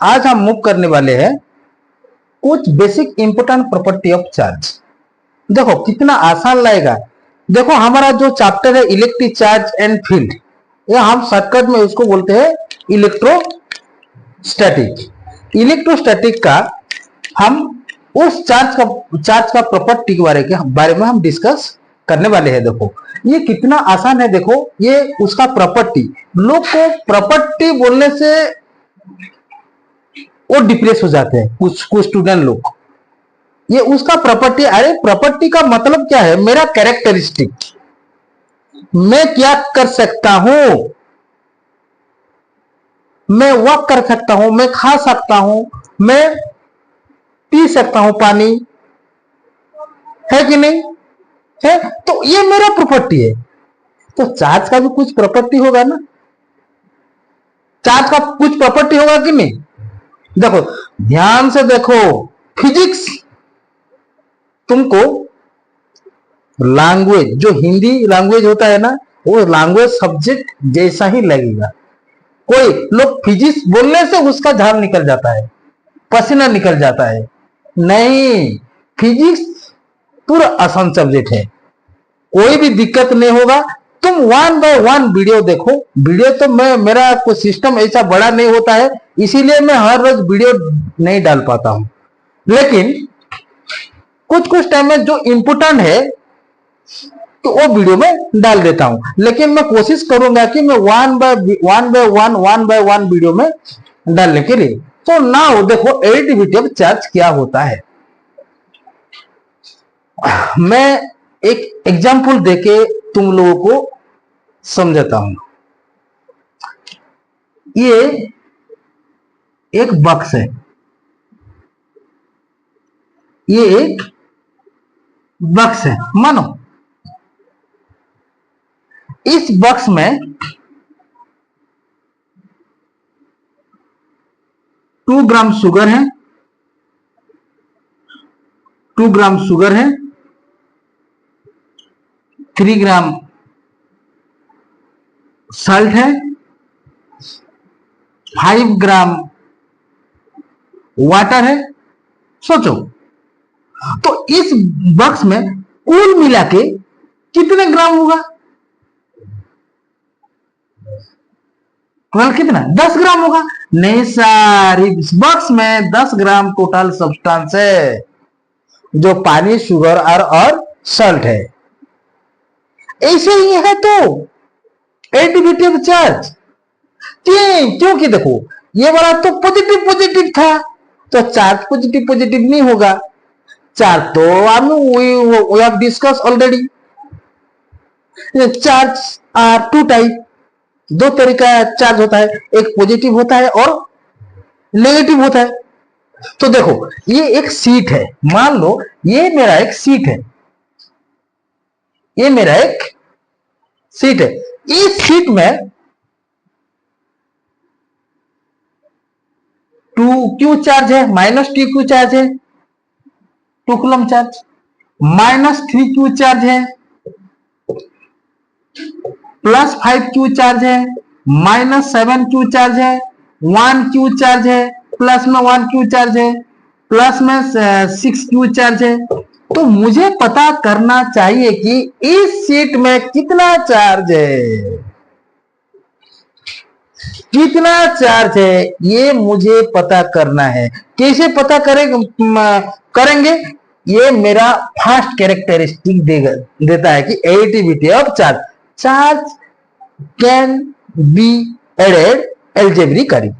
आज हम मूव करने वाले हैं कुछ basic important property of charge. देखो कितना आसान लगेगा। देखो हमारा जो चैप्टर है इलेक्ट्रिक चार्ज एंड फील्ड, या हम शॉर्टकट में उसको बोलते हैं इलेक्ट्रोस्टैटिक। इलेक्ट्रोस्टैटिक का हम उस चार्ज का प्रॉपर्टी के बारे में हम डिस्कस करने वाले हैं। देखो ये कितना आसान है। देखो ये उसका प्रॉपर्टी, लोग को प्रॉपर्टी बोलने से वो डिप्रेस हो जाते हैं कुछ स्टूडेंट लोग। ये उसका प्रॉपर्टी, अरे प्रॉपर्टी का मतलब क्या है? मेरा कैरेक्टरिस्टिक, मैं क्या कर सकता हूं, मैं वॉक कर सकता हूं, मैं खा सकता हूं, मैं पी सकता हूं पानी, है कि नहीं है? तो ये मेरा प्रॉपर्टी है। तो चार्ज का भी कुछ प्रॉपर्टी होगा ना, चार्ज का कुछ प्रॉपर्टी होगा कि नहीं? देखो ध्यान से देखो, फिजिक्स तुमको लैंग्वेज, जो हिंदी लैंग्वेज होता है ना, वो लैंग्वेज सब्जेक्ट जैसा ही लगेगा। कोई लोग फिजिक्स बोलने से उसका झाग निकल जाता है, पसीना निकल जाता है। नहीं, फिजिक्स पूरा आसान सब्जेक्ट है, कोई भी दिक्कत नहीं होगा। तुम 1 बाय 1 वीडियो देखो। वीडियो तो मेरा कोई सिस्टम ऐसा बड़ा नहीं होता है, इसीलिए मैं हर रोज वीडियो नहीं डाल पाता हूं। लेकिन कुछ टाइम में जो इंपोर्टेंट है तो वो वीडियो में डाल देता हूं। लेकिन मैं कोशिश करूंगा कि मैं 1 बाय 1 वीडियो में डालने के लिए। तो नाउ देखो एडिटिविटी ऑफ चार्ज क्या होता है। मैं एक एग्जांपल देके तुम लोगों को समझाता हूं। ये एक बॉक्स है, ये एक बॉक्स है। मानो इस बॉक्स में 2 ग्राम शुगर है, 2 ग्राम शुगर है, 3 ग्राम सॉल्ट है, 5 ग्राम वाटर है। सोचो तो इस बॉक्स में कुल मिला के कितने ग्राम होगा? कितना? 10 ग्राम होगा। नहीं सर, इस बॉक्स में 10 ग्राम टोटल सब्सटेंस है, जो पानी, शुगर और सॉल्ट है। ऐसे ही है तो एडिटिविटी ऑफ चार्ज। क्योंकि देखो ये वाला तो पॉजिटिव पॉजिटिव था, तो चार्ज पॉजिटिव पॉजिटिव नहीं होगा। चार्ज तो we have discussed already. Charge are 2 type, 2 तरीका चार्ज होता है, एक पॉजिटिव होता है और नेगेटिव होता है। तो देखो ये एक सीट है, मान लो ये मेरा एक सीट है, ये मेरा एक सीट है। इस सीट में 2q चार्ज है, -2q चार्ज है, 2 कूलम चार्ज, -3q चार्ज है, +5q चार्ज है, -7q चार्ज है, 1q चार्ज है, प्लस में 1q चार्ज है, प्लस में 6q चार्ज है। तो मुझे पता करना चाहिए कि इस सीट में कितना चार्ज है, कितना चार्ज है, ये मुझे पता करना है। कैसे पता करेंगे? ये मेरा फर्स्ट कैरेक्टरिस्टिक देता है कि additivity of charge. Charge can be added algebraically.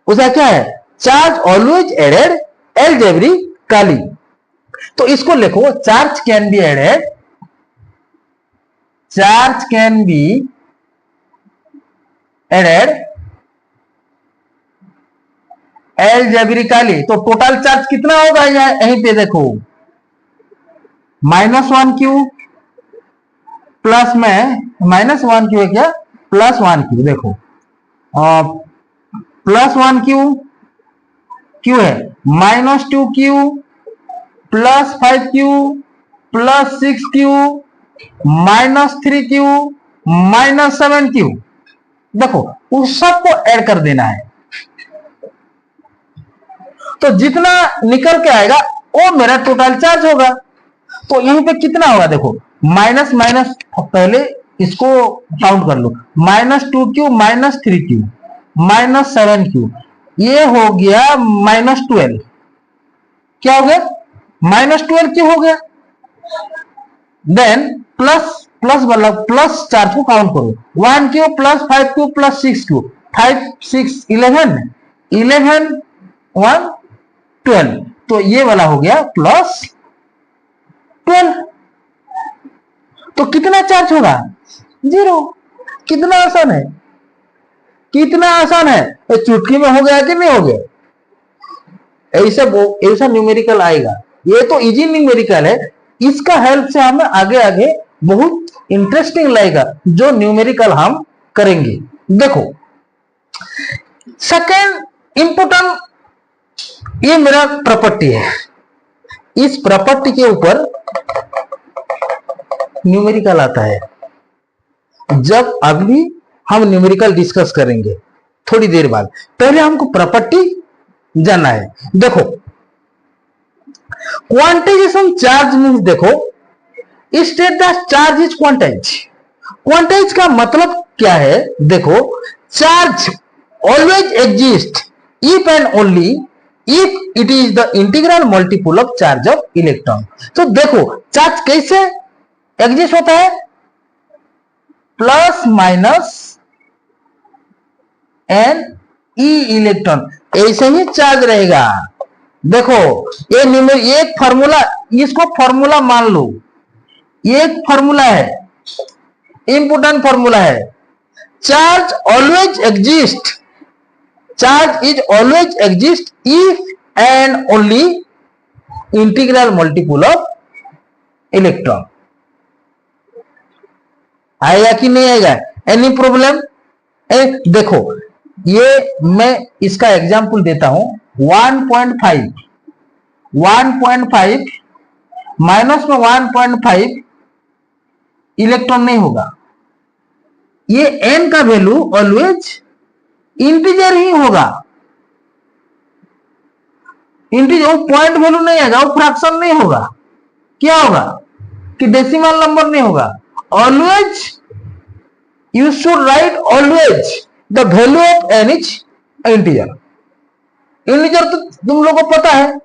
उसका क्या है? Charge always added algebraically. तो इसको लिखो, charge can be added, charge can be added algebraically. तो टोटल चार्ज कितना होगा? यहीं पे देखो, -1q प्लस में -1q है क्या? +1q। देखो +1q क्यू है, -2q +5q +6q -3q -7q। देखो उस सबको ऐड कर देना है, तो जितना निकल के आएगा वो मेरा टोटल चार्ज होगा। तो यहीं पे कितना होगा, देखो माइनस माइनस पहले इसको काउंट कर लो, -2q -3q -7q, ये हो गया -12। क्या हो गया, -12q हो गया। देन प्लस प्लस मतलब प्लस 4 को काउंट करो, 1q + 5q + 6q, 5 6 11 11 1 12, तो ये वाला हो गया +12। तो कितना चार्ज होगा, 0। कितना आसान है, कितना आसान है, तो चुटकी में हो गया कि नहीं हो गया। ऐसा न्यूमेरिकल आएगा, ये तो इजी न्यूमेरिकल है। इसका हेल्प से हमें आगे आगे बहुत इंटरेस्टिंग लगेगा जो न्यूमेरिकल हम करेंगे। देखो सेकेंड इंपोर्टेंट, ये मेरा प्रॉपर्टी है, इस प्रॉपर्टी के ऊपर न्यूमेरिकल आता है। जब अभी हम न्यूमेरिकल डिस्कस करेंगे थोड़ी देर बाद, पहले हमको प्रॉपर्टी जानना है। देखो क्वांटाइजेशन चार्ज मीन्स, देखो state the charge is quantize. Quantize का मतलब क्या है, देखो charge always exist if and only if it is the integral multiple of charge of electron. तो देखो चार्ज कैसे एग्जिस्ट होता है, plus minus n e electron, ऐसे ही चार्ज रहेगा। देखो ये एक फॉर्मूला, इसको फॉर्मूला मान लो, ये एक फॉर्मूला है, इंपोर्टेंट फॉर्मूला है। Charge always exist, charge is always exist if and only integral multiple of electron. आएगा कि नहीं आएगा, एनी प्रॉब्लम। देखो ये मैं इसका एग्जांपल देता हूं, 1.5 माइनस में 1.5 इलेक्ट्रॉन नहीं होगा, ये n का वैल्यू ऑलवेज इंटीजर ही होगा। इंटीजर, वो पॉइंट वैल्यू नहीं आएगा, वो फ्रैक्शन नहीं होगा, क्या होगा कि डेसिमल नंबर नहीं होगा। Always you should write always the value of n is integer. Integer तो तुम लोगों को पता है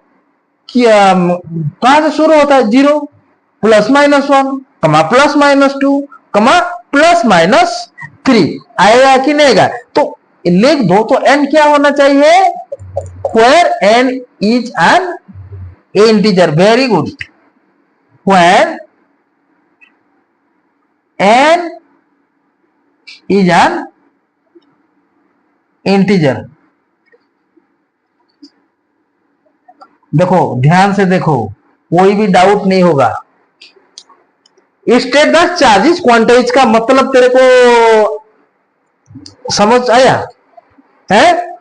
कि कहां से शुरू होता है, 0 +-1 +-2 +-3 आएगा कि नहीं आएगा। तो लिख दो, तो n क्या होना चाहिए, where n is an integer, very good, where n is an integer। देखो ध्यान से देखो, कोई भी डाउट नहीं होगा। स्टेट द चार्जेस क्वांटाइज का मतलब तेरे को समझ आया है,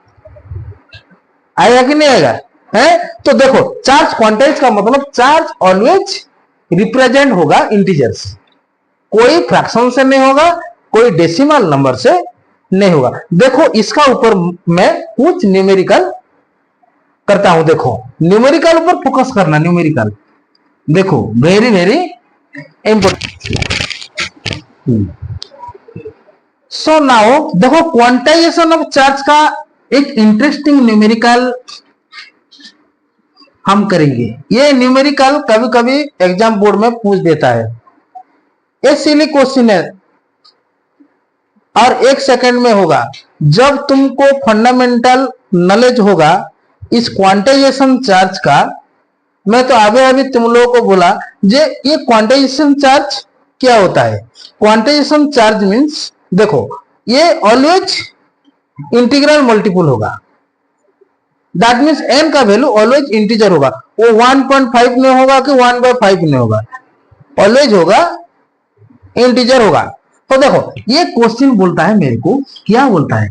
आएगा कि नहीं आएगा है। तो देखो चार्ज क्वांटाइज का मतलब चार्ज ऑलवेज रिप्रेजेंट होगा इंटीजर्स, कोई फ्रैक्शन से नहीं होगा, कोई डेसिमल नंबर से नहीं होगा। देखो इसका ऊपर मैं कुछ न्यूमेरिकल करता हूं, देखो न्यूमेरिकल ऊपर फोकस करना, न्यूमेरिकल देखो very very important. So now देखो क्वांटाइजेशन ऑफ चार्ज का एक इंटरेस्टिंग न्यूमेरिकल हम करेंगे। ये न्यूमेरिकल कभी कभी एग्जाम बोर्ड में पूछ देता है, ये सिली क्वेश्चन है और 1 सेकंड में होगा। जब तुमको फंडामेंटल नॉलेज होगा इस क्वांटाइजेशन चार्ज का, मैं तो अभी तुम लोगों को बोला जे ये क्वांटाइजेशन चार्ज क्या होता है। क्वांटाइजेशन चार्ज मींस, देखो ये ऑलवेज इंटीग्रल मल्टीपल होगा, दैट मींस n का वैल्यू ऑलवेज इंटीजर होगा, वो 1.5 में होगा कि 1/5 में होगा, ऑलवेज होगा इंटीजर होगा। तो देखो ये क्वेश्चन बोलता है मेरे को, क्या बोलता है,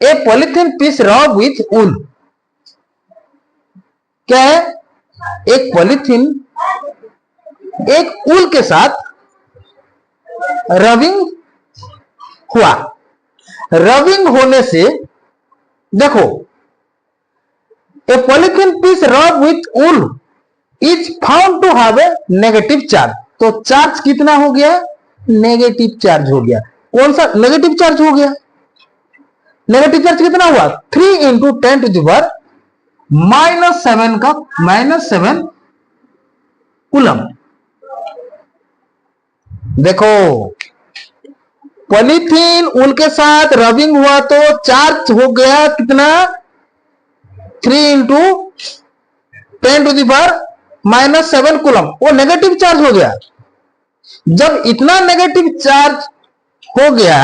ए पॉलीथीन पीस रब विथ वूल। क्या है, एक पॉलीथीन एक वूल के साथ रबिंग हुआ। रबिंग होने से देखो, a polythene piece rub with wool is found to have a negative charge. तो चार्ज कितना हो गया? नेगेटिव चार्ज हो गया। कौन सा नेगेटिव चार्ज हो गया? नेगेटिव चार्ज कितना हुआ? 3 इंटू 10 टू द पावर -7 का -7 कूलम। देखो, पॉलीथीन उनके साथ रबिंग हुआ तो चार्ज हो गया कितना? 3 into 10 to the power -7 coulomb. वो नेगेटिव चार्ज हो गया। जब इतना नेगेटिव चार्ज हो गया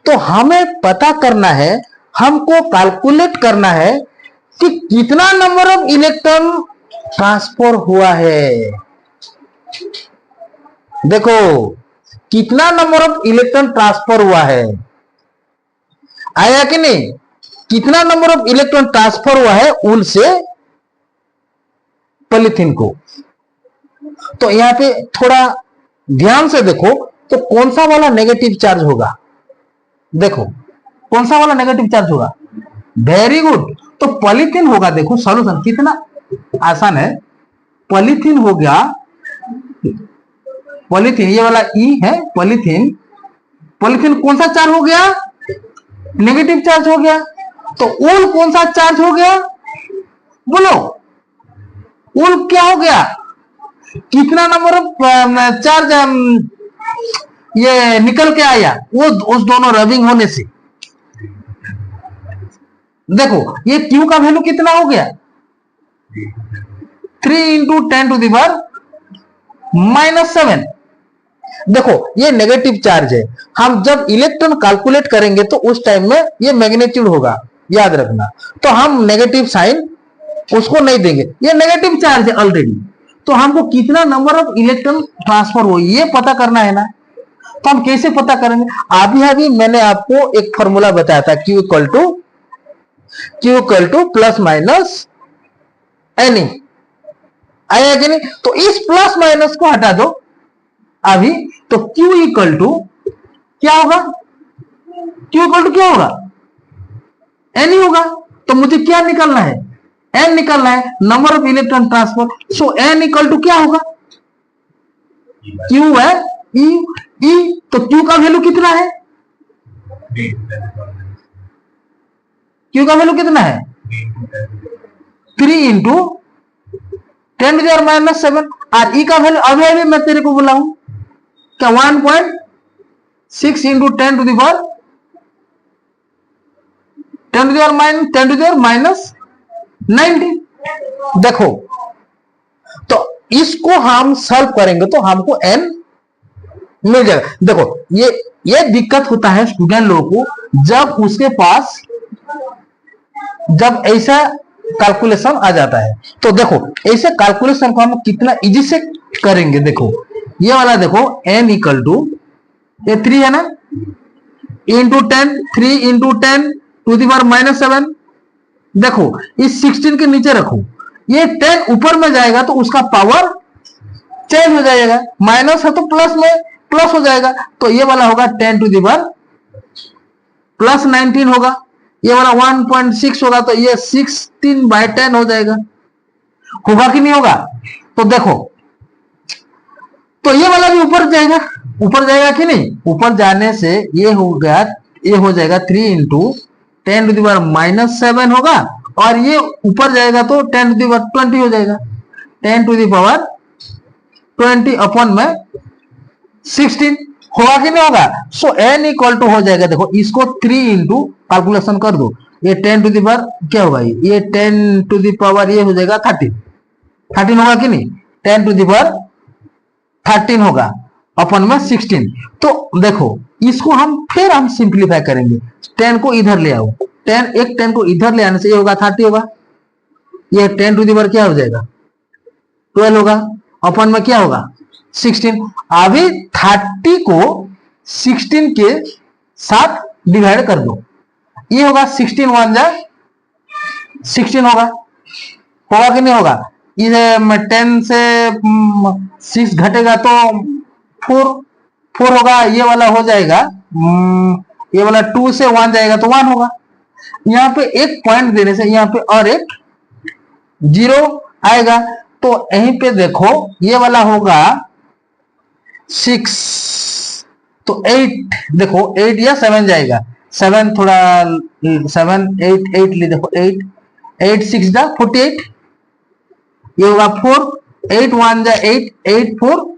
तो हमें पता करना है, हमको कैलकुलेट करना है कि कितना नंबर ऑफ इलेक्ट्रॉन ट्रांसफर हुआ है। देखो, कितना नंबर ऑफ इलेक्ट्रॉन ट्रांसफर हुआ है, आया कि नहीं? कितना नंबर ऑफ इलेक्ट्रॉन ट्रांसफर हुआ है वूल से पॉलीथीन को। तो यहां पे थोड़ा ध्यान से देखो, तो कौन सा वाला नेगेटिव चार्ज होगा? देखो, कौन सा वाला नेगेटिव चार्ज होगा? Very good. तो पॉलीथीन होगा। देखो सॉल्यूशन कितना आसान है। पॉलीथीन हो गया, पॉलीथीन ये वाला ई है पॉलीथीन। पॉलीथीन कौन सा चार्ज हो गया? नेगेटिव चार्ज हो गया। तो वूल कौन सा चार्ज हो गया? बोलो, वूल क्या हो गया? कितना नंबर ऑफ चार्ज ये निकल के आया वो उस दोनों रबिंग होने से। देखो, ये क्यू का वैल्यू कितना हो गया? 3 इंटू 10 टू द पावर -7। देखो, ये नेगेटिव चार्ज है। हम जब इलेक्ट्रॉन कैलकुलेट करेंगे तो उस टाइम में ये मैग्नीट्यूड होगा, याद रखना। तो हम नेगेटिव साइन उसको नहीं देंगे, ये नेगेटिव चार्ज है ऑलरेडी। तो हमको कितना नंबर ऑफ इलेक्ट्रॉन ट्रांसफर हो ये पता करना है ना। तो हम कैसे पता करेंगे? अभी मैंने आपको एक फॉर्मूला बताया था, Q equal two plus minus any, आया कि नहीं? तो इस प्लस माइनस को हटा दो अभी, तो Q इक्वल टू क्या होगा? Q इक्वल टू क्या होगा? एनी होगा। तो मुझे क्या निकालना है? एन निकालना है, number of electron transfer. So n equal to क्या होगा? क्यू है ई। तो क्यू का वैल्यू कितना है? क्यू का वैल्यू कितना है? 3 इंटू 10 टू द पावर -7। और ई का वैल्यू अभी मैं तेरे को बोला हूं क्या? 1.6 into 10 to the power 10 to the power -19। देखो, तो इसको हम सॉल्व करेंगे तो हमको n मिल जाएगा। देखो, ये दिक्कत होता है स्टूडेंट लोगों को जब उसके पास जब ऐसा कैलकुलेशन आ जाता है। तो देखो, ऐसे कैलकुलेशन को हम कितना इजी से करेंगे। देखो, ये वाला देखो, n इक्वल टू ये 3 है ना, into 10, 3 into 10 to the power -7। देखो, इस 16 के नीचे रखो, ये 10 ऊपर में जाएगा तो उसका पावर चेंज हो जाएगा, माइनस है तो प्लस में प्लस हो जाएगा। तो ये वाला होगा 10 टू द पावर +19 होगा। ये वाला 1.6 होगा, तो ये 16/10 हो जाएगा। होगा कि नहीं होगा? तो देखो, तो ये वाला भी ऊपर जाएगा, ऊपर जाएगा कि नहीं? ऊपर जाने से ये हो गया, ये हो जाएगा 3 इंटू 10 टू द पावर -7 होगा, और ये ऊपर जाएगा तो 10 टू द पावर 20 हो जाएगा। 10 टू द पावर 20 अपॉन में 16 होगा कि नहीं होगा? सो n इक्वल टू हो जाएगा, देखो इसको 3 इंटू कैलकुलेशन कर दो, ये 10 टू द पावर क्या होगा? ये 10 टू द पावर ये हो जाएगा 13 होगा कि नहीं? 10 टू द पावर 13 होगा अपन में 16। तो देखो, इसको हम सिंप्लीफाई करेंगे। 10 को इधर ले आओ, 10 को इधर ले आने से ये होगा 30 होगा। ये 10 टू द पावर क्या हो जाएगा? 12 होगा, अपन में क्या होगा? 16। अभी 30 को 16 के साथ डिवाइड कर दो, ये होगा 16 1 जा 16 होगा कि नहीं होगा? इधर 10 से 6 घटेगा तो 4, 4 होगा, ये वाला हो जाएगा ये वाला 2 से 1 जाएगा तो 1 होगा। यहाँ पे एक पॉइंट देने से यहाँ पे और एक 0 आएगा। तो यहीं पे देखो ये वाला होगा 6, तो 8, देखो 8 या 7 जाएगा, 7 थोड़ा 7 8 8 ले, देखो 8 8 6 जा 48, ये होगा 4, 8 1 जा 8 8 4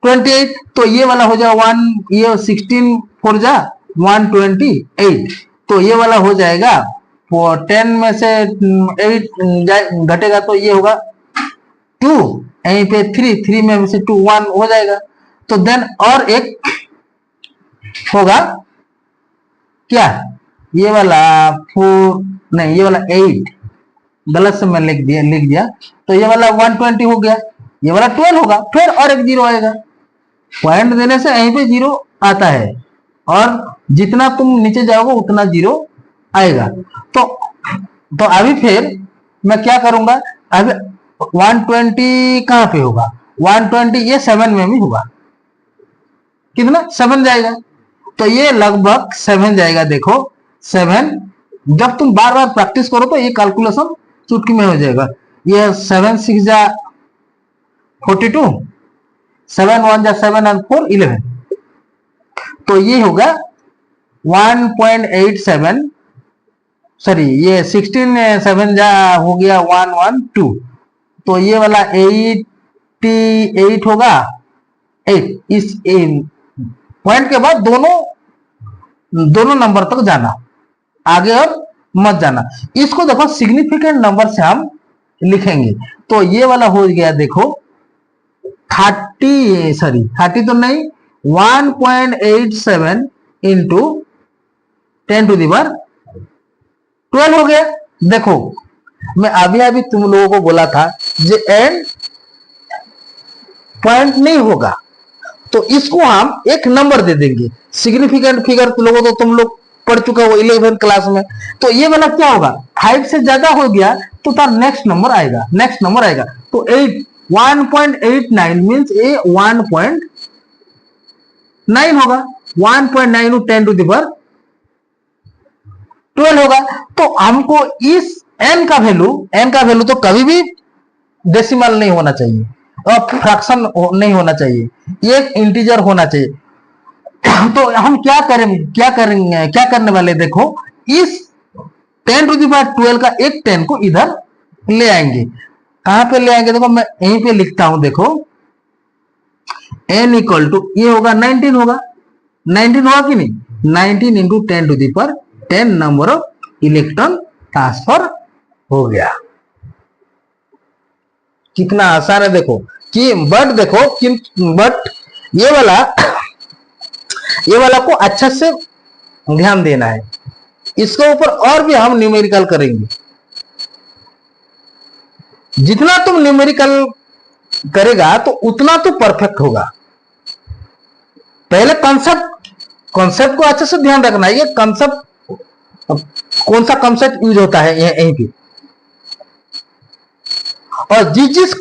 28, तो ये वाला हो जाएगा 1, ये 16 4 जा 128, तो ये वाला हो जाएगा 10 में से 8 घटेगा तो ये होगा 2, यहीं पे 3 में से 2 1 हो जाएगा। तो देन और एक होगा क्या, ये वाला 4 नहीं, ये वाला 8 गलत से मैं लिख दिया, तो ये वाला 120 हो गया, ये वाला 12 होगा, फिर और एक 0 आएगा। पॉइंट देने से यहीं पे 0 आता है, और जितना तुम नीचे जाओगे उतना 0 आएगा। तो अभी फिर मैं क्या करूंगा, अभी 120 कहां पे होगा, 120 ये 7 में भी होगा, कितना 7 जाएगा, तो ये लगभग 7 जाएगा। देखो 7, जब तुम बार बार प्रैक्टिस करो तो ये कैलकुलेशन चुटकी में हो जाएगा। ये 7 6 जा 42, 7 1 जा 7 और 4 11, तो ये होगा 1.87, सॉरी ये 16 7 जा हो गया 112, तो ये वाला 88 होगा 8। इस पॉइंट के बाद दोनों नंबर तक जाना, आगे और मत जाना। इसको देखो सिग्निफिकेंट नंबर से हम लिखेंगे, तो ये वाला हो गया देखो 30 तो नहीं, 1.87 इंटू 10⁻12 हो गया। देखो मैं अभी तुम लोगों को बोला था जो एंड पॉइंट नहीं होगा, तो इसको हम एक नंबर दे देंगे। सिग्निफिकेंट फिगर लोगों तो तुम लोग पढ़ चुका हो 11th क्लास में, तो ये वाला क्या होगा, 5 से ज्यादा हो गया तो तार नेक्स्ट नंबर आएगा, तो 1.89 मीन्स ए 1.9 होगा, 1.9 10⁻12 होगा। तो हमको इस n का वैल्यू तो कभी भी डेसिमल नहीं होना चाहिए और फ्रैक्शन नहीं होना चाहिए, ये एक इंटीजर होना चाहिए। तो हम क्या करने वाले, देखो इस 10⁻12 का एक 10 को इधर ले आएंगे। कहां पे ले आएंगे, देखो मैं यहीं पे लिखता हूं, देखो n इक्वल टू ये होगा 19 होगा कि नहीं, 19 into 10⁻10 number of electron transfer हो गया। कितना आसान है देखो कि, बट ये वाला को अच्छा से ध्यान देना है। इसके ऊपर और भी हम न्यूमेरिकल करेंगे। जितना तुम न्यूमेरिकल करेगा तो उतना तो परफेक्ट होगा। पहले कॉन्सेप्ट को अच्छे से ध्यान रखना है। ये कॉन्सेप्ट कौन सा कॉन्सेप्ट यूज होता है यहीं पे, और जिस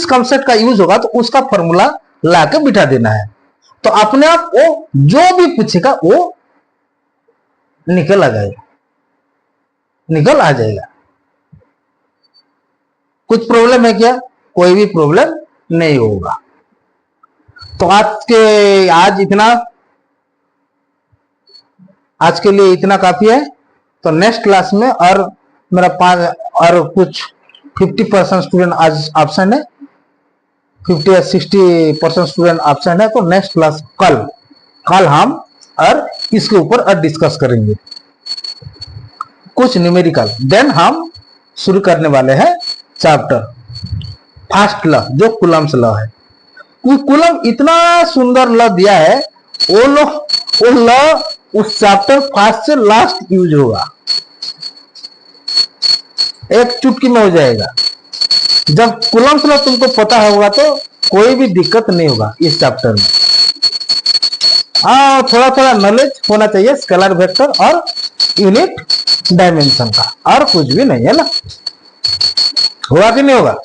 कॉन्सेप्ट का यूज होगा तो उसका फॉर्मूला ला के बिठा देना है, तो अपने आप वो जो भी पूछेगा वो निकल आ जाएगा। कुछ प्रॉब्लम है क्या, कोई भी प्रॉब्लम नहीं होगा। तो आज के लिए इतना काफी है। तो नेक्स्ट क्लास में और मेरा 5 और कुछ 50% स्टूडेंट आज ऑप्शन है, 50 या 60% स्टूडेंट ऑप्शन है। तो नेक्स्ट क्लास कल हम और इसके ऊपर और डिस्कस करेंगे कुछ न्यूमेरिकल। देन हम शुरू करने वाले हैं चैप्टर फर्स्ट लॉ, जो कूलम्स लॉ है। कूलम इतना सुंदर लॉ दिया है, वो लॉ उस चैप्टर फर्स्ट से लास्ट यूज होगा, एक चुटकी में हो जाएगा। जब कूलम्स लॉ तुमको पता होगा तो कोई भी दिक्कत नहीं होगा इस चैप्टर में। थोड़ा नॉलेज होना चाहिए स्केलर वेक्टर और यूनिट डायमेंशन का, और कुछ भी नहीं है ना। होगा कि नहीं होगा।